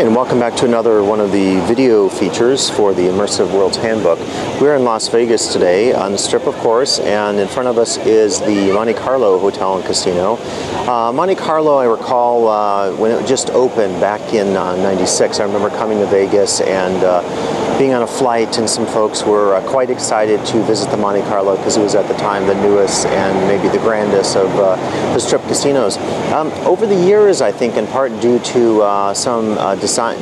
and welcome back to another one of the video features for the Immersive Worlds Handbook. We're in Las Vegas today on the Strip, of course, and in front of us is the Monte Carlo Hotel and Casino. Monte Carlo, I recall when it just opened back in '96, I remember coming to Vegas and being on a flight, and some folks were quite excited to visit the Monte Carlo because it was at the time the newest and maybe the grandest of the Strip casinos. Over the years, I think in part due to some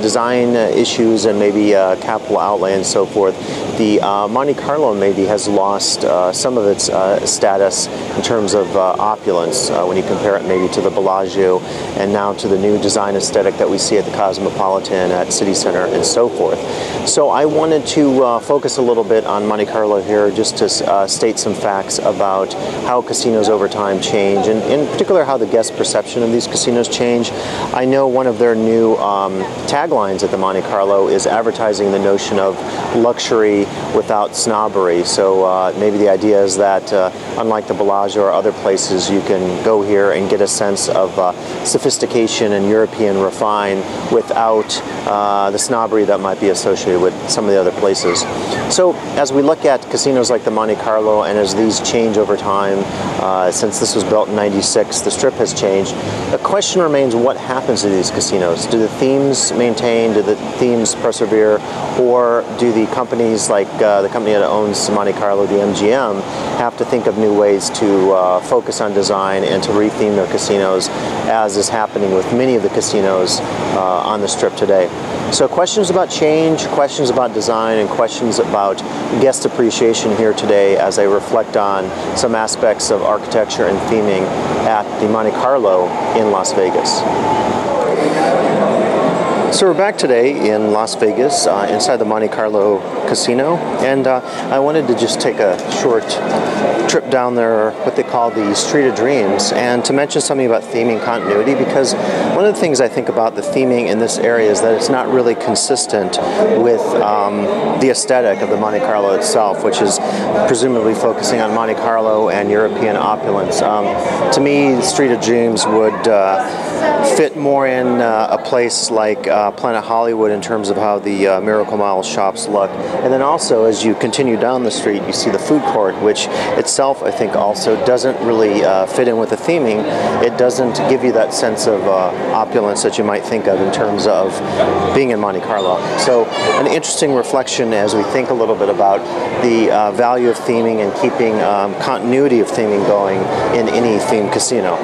design issues and maybe capital outlay and so forth, the Monte Carlo maybe has lost some of its status in terms of opulence when you compare it maybe to the Bellagio and now to the new design aesthetic that we see at the Cosmopolitan, at City Center, and so forth. So I wanted to focus a little bit on Monte Carlo here, just to state some facts about how casinos over time change, and in particular how the guest perception of these casinos change. I know one of their new taglines at the Monte Carlo is advertising the notion of luxury without snobbery. So maybe the idea is that unlike the Bellagio or other places, you can go here and get a sense of sophistication and European refine without the snobbery that might be associated with some of the other places. So as we look at casinos like the Monte Carlo, and as these change over time, since this was built in '96, the Strip has changed. The question remains, what happens to these casinos? Do the themes maintain? Do the themes persevere? Or do the companies like the company that owns Monte Carlo, the MGM, have to think of new ways to focus on design and to retheme their casinos, as is happening with many of the casinos on the Strip today? So questions about change, questions about design, and questions about guest appreciation here today as I reflect on some aspects of architecture and theming at the Monte Carlo in Las Vegas. So we're back today in Las Vegas, inside the Monte Carlo Casino, and I wanted to just take a short trip down there, what they call the Street of Dreams, and to mention something about theming continuity, because one of the things I think about the theming in this area is that it's not really consistent with the aesthetic of the Monte Carlo itself, which is presumably focusing on Monte Carlo and European opulence. To me, the Street of Dreams would fit more in a place like Planet Hollywood in terms of how the Miracle Mile shops look. And then also, as you continue down the street, you see the food court, which itself, I think, also doesn't really fit in with the theming. It doesn't give you that sense of opulence that you might think of in terms of being in Monte Carlo. So an interesting reflection as we think a little bit about the value of theming and keeping continuity of theming going in any themed casino.